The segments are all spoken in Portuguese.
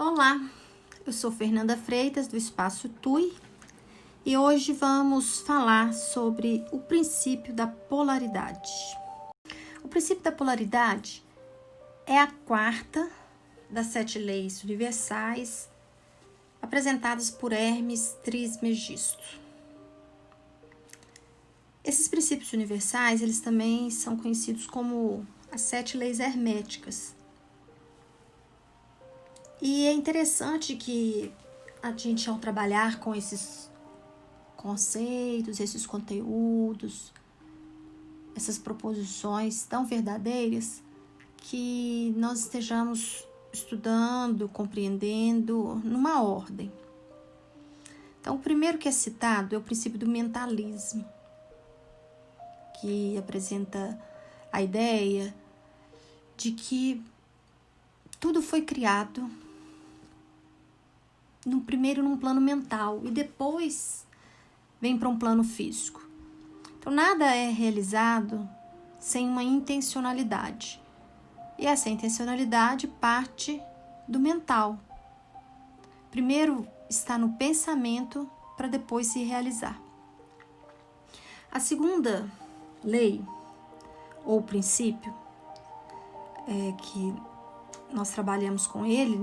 Olá, eu sou Fernanda Freitas do Espaço TUI e hoje vamos falar sobre o princípio da polaridade. O princípio da polaridade é a quarta das 7 leis universais apresentadas por Hermes Trismegisto. Esses princípios universais, eles também são conhecidos como as 7 leis herméticas. E é interessante que a gente, ao trabalhar com esses conceitos, esses conteúdos, essas proposições tão verdadeiras, que nós estejamos estudando, compreendendo numa ordem. Então, o primeiro que é citado é o princípio do mentalismo, que apresenta a ideia de que tudo foi criado primeiro num plano mental e depois vem para um plano físico. Então, nada é realizado sem uma intencionalidade. E essa intencionalidade parte do mental. Primeiro está no pensamento para depois se realizar. A segunda lei, ou princípio, que nós trabalhamos com ele,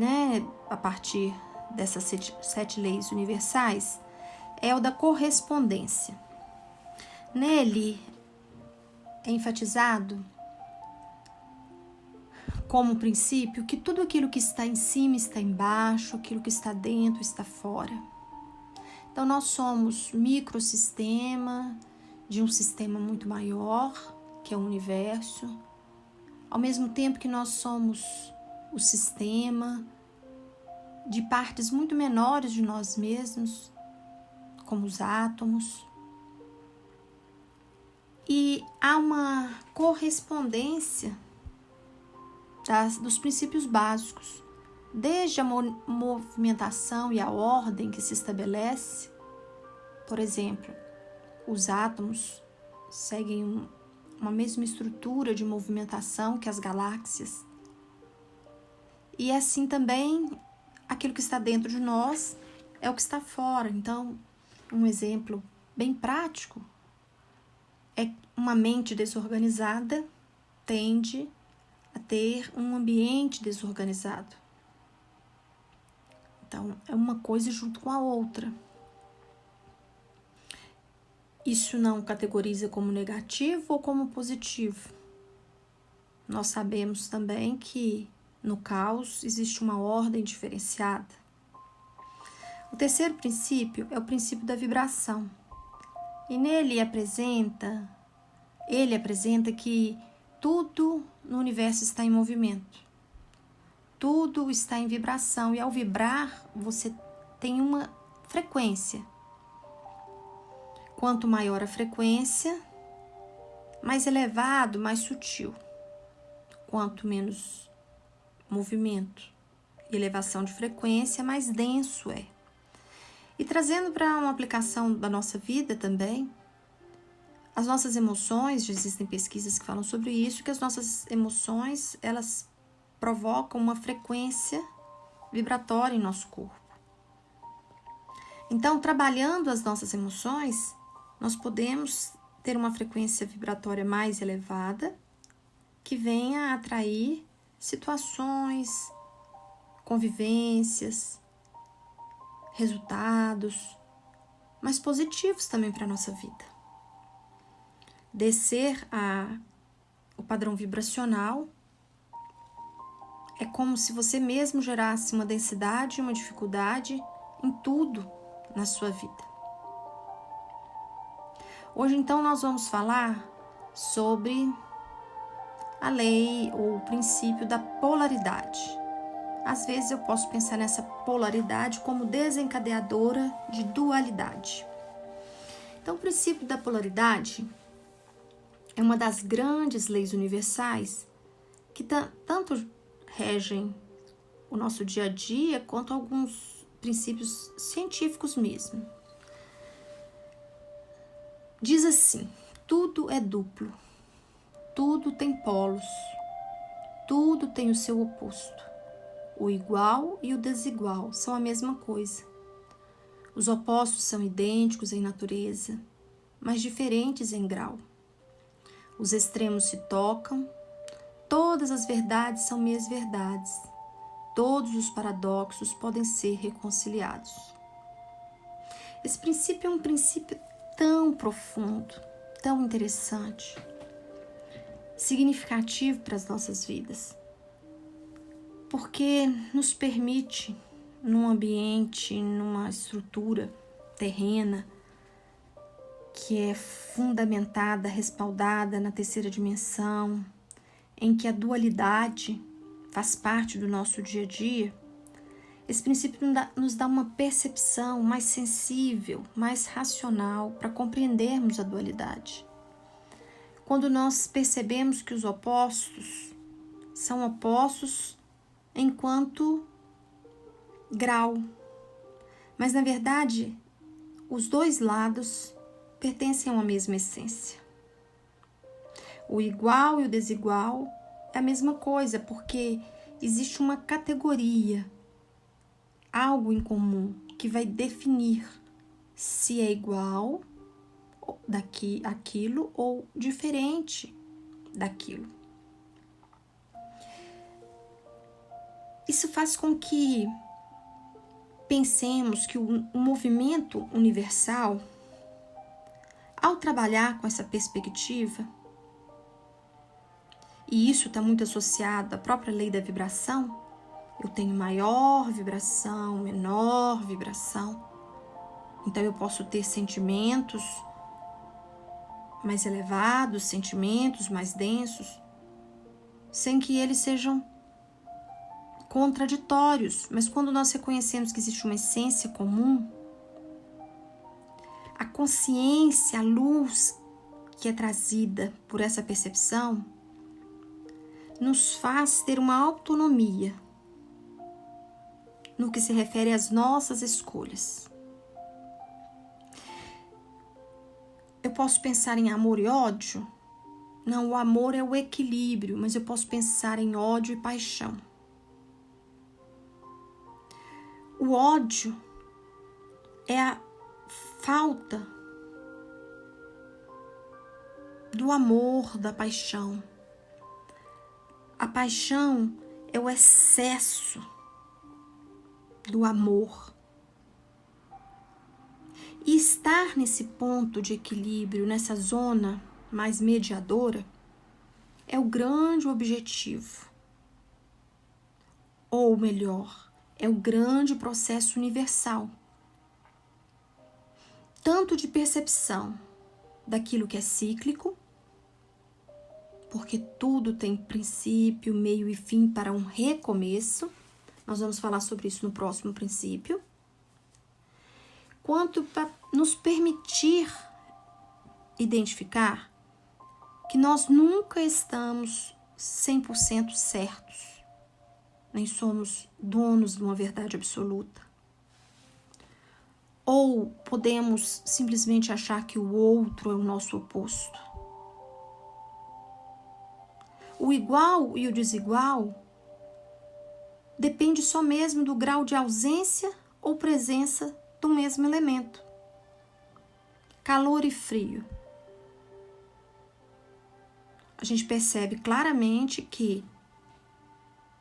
a partir dessas 7 leis universais, é o da correspondência. Nele é enfatizado como princípio que tudo aquilo que está em cima está embaixo, aquilo que está dentro está fora. Então, nós somos microsistema de um sistema muito maior, que é o universo, ao mesmo tempo que nós somos o sistema de partes muito menores de nós mesmos, como os átomos. E há uma correspondência dos princípios básicos, desde a movimentação e a ordem que se estabelece. Por exemplo, os átomos seguem uma mesma estrutura de movimentação que as galáxias. E assim também, aquilo que está dentro de nós é o que está fora. Então, um exemplo bem prático é uma mente desorganizada tende a ter um ambiente desorganizado. Então, é uma coisa junto com a outra. Isso não categoriza como negativo ou como positivo. Nós sabemos também que no caos existe uma ordem diferenciada. O terceiro princípio é o princípio da vibração. E nele ele apresenta que tudo no universo está em movimento. Tudo está em vibração. E ao vibrar, você tem uma frequência. Quanto maior a frequência, mais elevado, mais sutil. Quanto menos movimento e elevação de frequência, mais denso é. E trazendo para uma aplicação da nossa vida também, as nossas emoções, já existem pesquisas que falam sobre isso, que as nossas emoções, elas provocam uma frequência vibratória em nosso corpo. Então, trabalhando as nossas emoções, nós podemos ter uma frequência vibratória mais elevada, que venha a atrair situações, convivências, resultados, mas positivos também para a nossa vida. Descer o padrão vibracional é como se você mesmo gerasse uma densidade e uma dificuldade em tudo na sua vida. Hoje, então, nós vamos falar sobre a lei ou o princípio da polaridade. Às vezes eu posso pensar nessa polaridade como desencadeadora de dualidade. Então, o princípio da polaridade é uma das grandes leis universais que tanto regem o nosso dia a dia quanto alguns princípios científicos mesmo. Diz assim: tudo é duplo, tudo tem polos, tudo tem o seu oposto. O igual e o desigual são a mesma coisa. Os opostos são idênticos em natureza, mas diferentes em grau. Os extremos se tocam, todas as verdades são meias verdades, todos os paradoxos podem ser reconciliados. Esse princípio é um princípio tão profundo, tão interessante, significativo para as nossas vidas, porque nos permite, num ambiente, numa estrutura terrena, que é fundamentada, respaldada na terceira dimensão, em que a dualidade faz parte do nosso dia a dia, esse princípio nos dá uma percepção mais sensível, mais racional para compreendermos a dualidade. Quando nós percebemos que os opostos são opostos enquanto grau, mas na verdade os dois lados pertencem a uma mesma essência. O igual e o desigual é a mesma coisa, porque existe uma categoria, algo em comum, que vai definir se é igual daquilo ou diferente daquilo. Isso faz com que pensemos que o movimento universal, ao trabalhar com essa perspectiva, e isso está muito associado à própria lei da vibração, eu tenho maior vibração, menor vibração, então eu posso ter sentimentos mais elevados, sentimentos mais densos, sem que eles sejam contraditórios, mas quando nós reconhecemos que existe uma essência comum, a consciência, a luz que é trazida por essa percepção, nos faz ter uma autonomia no que se refere às nossas escolhas. Eu posso pensar em amor e ódio? Não, o amor é o equilíbrio, mas eu posso pensar em ódio e paixão. O ódio é a falta do amor, da paixão. A paixão é o excesso do amor. E estar nesse ponto de equilíbrio, nessa zona mais mediadora, é o grande objetivo. Ou melhor, é o grande processo universal. Tanto de percepção daquilo que é cíclico, porque tudo tem princípio, meio e fim para um recomeço. Nós vamos falar sobre isso no próximo princípio. Quanto para nos permitir identificar que nós nunca estamos 100% certos, nem somos donos de uma verdade absoluta. Ou podemos simplesmente achar que o outro é o nosso oposto. O igual e o desigual depende só mesmo do grau de ausência ou presença do mesmo elemento. Calor e frio. A gente percebe claramente que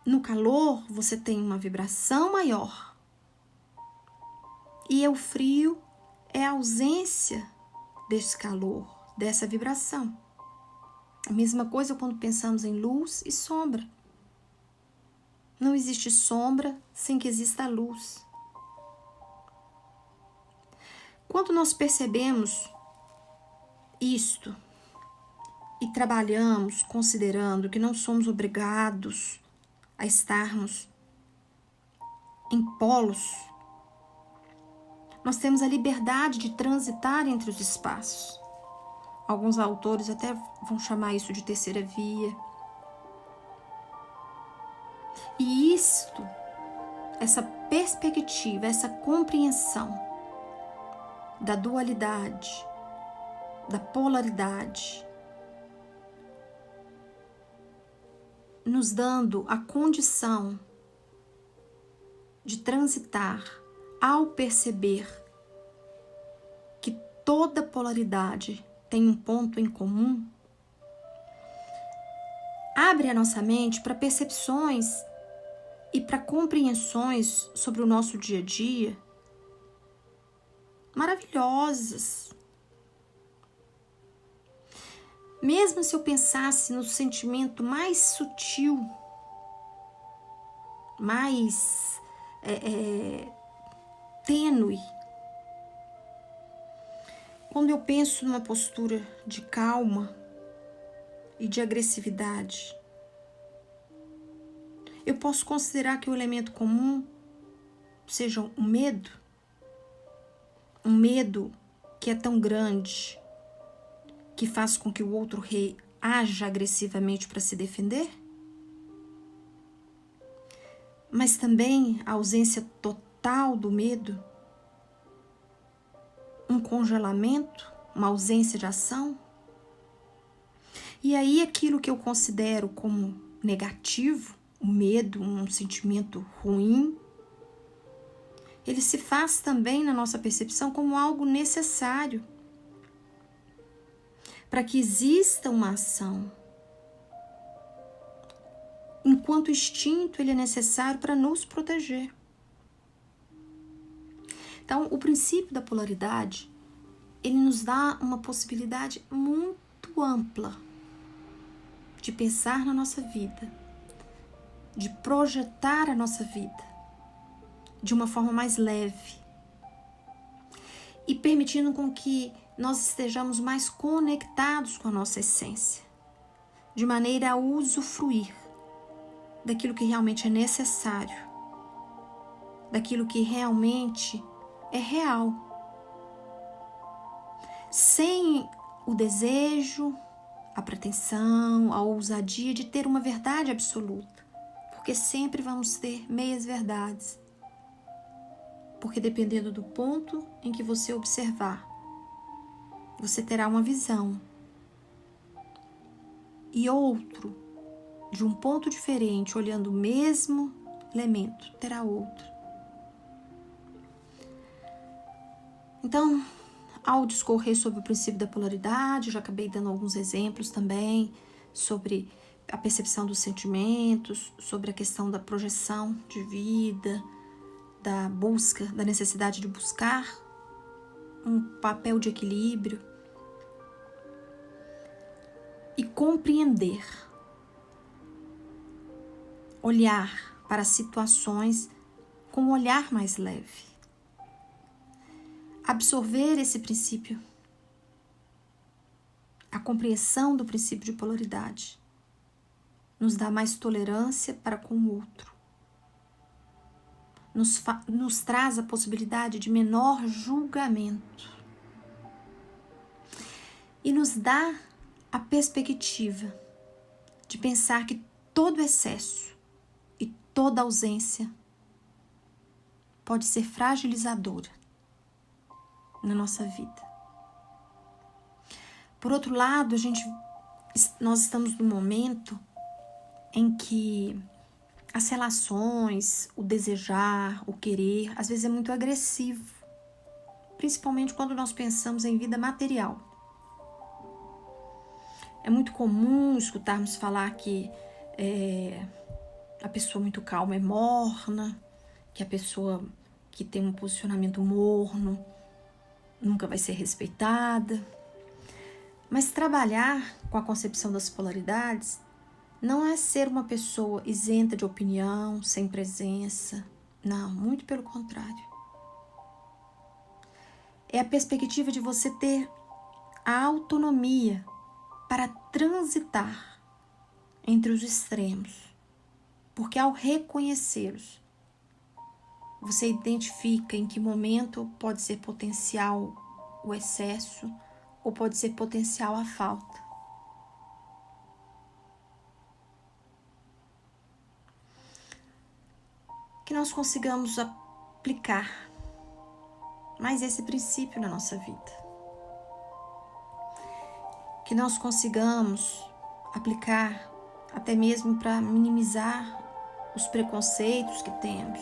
no calor você tem uma vibração maior. E o frio é a ausência desse calor, dessa vibração. A mesma coisa quando pensamos em luz e sombra. Não existe sombra sem que exista luz. Quando nós percebemos isto e trabalhamos considerando que não somos obrigados a estarmos em polos, nós temos a liberdade de transitar entre os espaços. Alguns autores até vão chamar isso de terceira via. E isto, essa perspectiva, essa compreensão da dualidade, da polaridade, nos dando a condição de transitar ao perceber que toda polaridade tem um ponto em comum, abre a nossa mente para percepções e para compreensões sobre o nosso dia a dia maravilhosas. Mesmo se eu pensasse no sentimento mais sutil, mais tênue, quando eu penso numa postura de calma e de agressividade, eu posso considerar que o elemento comum seja o medo, um medo que é tão grande que faz com que o outro reaja agressivamente para se defender, mas também a ausência total do medo, um congelamento, uma ausência de ação. E aí aquilo que eu considero como negativo, o medo, um sentimento ruim, ele se faz também na nossa percepção como algo necessário para que exista uma ação. Enquanto instinto, ele é necessário para nos proteger. Então, o princípio da polaridade, ele nos dá uma possibilidade muito ampla de pensar na nossa vida, de projetar a nossa vida de uma forma mais leve e permitindo com que nós estejamos mais conectados com a nossa essência, de maneira a usufruir daquilo que realmente é necessário, daquilo que realmente é real, sem o desejo, a pretensão, a ousadia de ter uma verdade absoluta, porque sempre vamos ter meias verdades, porque dependendo do ponto em que você observar, você terá uma visão e outro, de um ponto diferente, olhando o mesmo elemento, terá outro. Então, ao discorrer sobre o princípio da polaridade, eu já acabei dando alguns exemplos também sobre a percepção dos sentimentos, sobre a questão da projeção de vida, da busca, da necessidade de buscar um papel de equilíbrio e compreender, olhar para situações com um olhar mais leve. Absorver esse princípio, a compreensão do princípio de polaridade, nos dá mais tolerância para com o outro. Nos traz a possibilidade de menor julgamento. E nos dá a perspectiva de pensar que todo excesso e toda ausência pode ser fragilizadora na nossa vida. Por outro lado, nós estamos num momento em que as relações, o desejar, o querer, às vezes é muito agressivo, principalmente quando nós pensamos em vida material. É muito comum escutarmos falar que a pessoa muito calma é morna, que a pessoa que tem um posicionamento morno nunca vai ser respeitada. Mas trabalhar com a concepção das polaridades não é ser uma pessoa isenta de opinião, sem presença. Não, muito pelo contrário. É a perspectiva de você ter a autonomia para transitar entre os extremos. Porque ao reconhecê-los, você identifica em que momento pode ser potencial o excesso ou pode ser potencial a falta. Que nós consigamos aplicar mais esse princípio na nossa vida. Que nós consigamos aplicar até mesmo para minimizar os preconceitos que temos,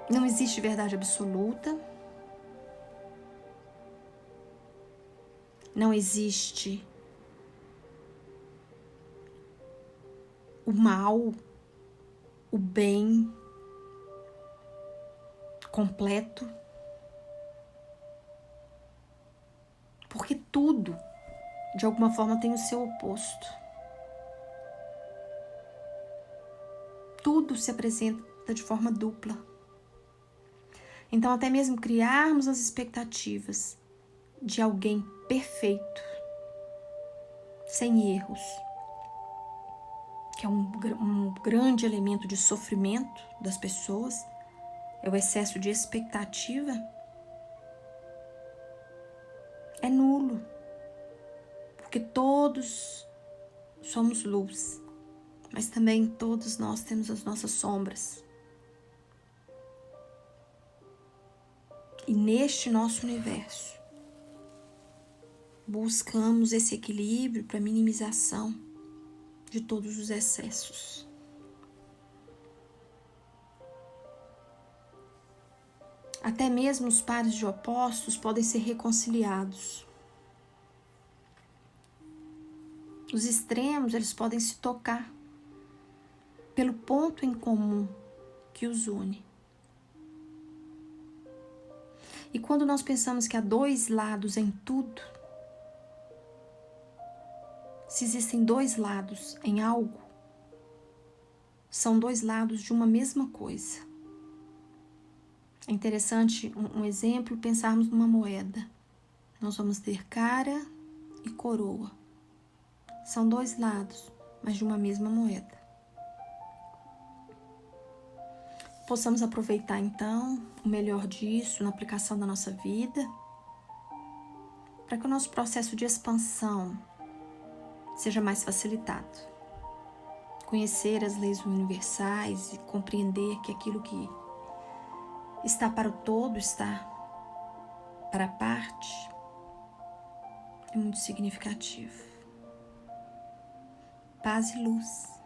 Não existe verdade absoluta. Não existe o mal, o bem completo. Porque tudo, de alguma forma, tem o seu oposto. Tudo se apresenta de forma dupla. Então, até mesmo criarmos as expectativas de alguém perfeito, sem erros, que é um grande elemento de sofrimento das pessoas, é o excesso de expectativa, é nulo, porque todos somos luz, mas também todos nós temos as nossas sombras. E neste nosso universo, buscamos esse equilíbrio para minimização de todos os excessos. Até mesmo os pares de opostos podem ser reconciliados. Os extremos, eles podem se tocar pelo ponto em comum que os une. E quando nós pensamos que há dois lados em tudo, se existem dois lados em algo, são dois lados de uma mesma coisa. É interessante, um exemplo, pensarmos numa moeda. Nós vamos ter cara e coroa. São dois lados, mas de uma mesma moeda. Possamos aproveitar, então, o melhor disso na aplicação da nossa vida, para que o nosso processo de expansão seja mais facilitado. Conhecer as leis universais e compreender que aquilo que está para o todo está para a parte é muito significativo. Paz e luz.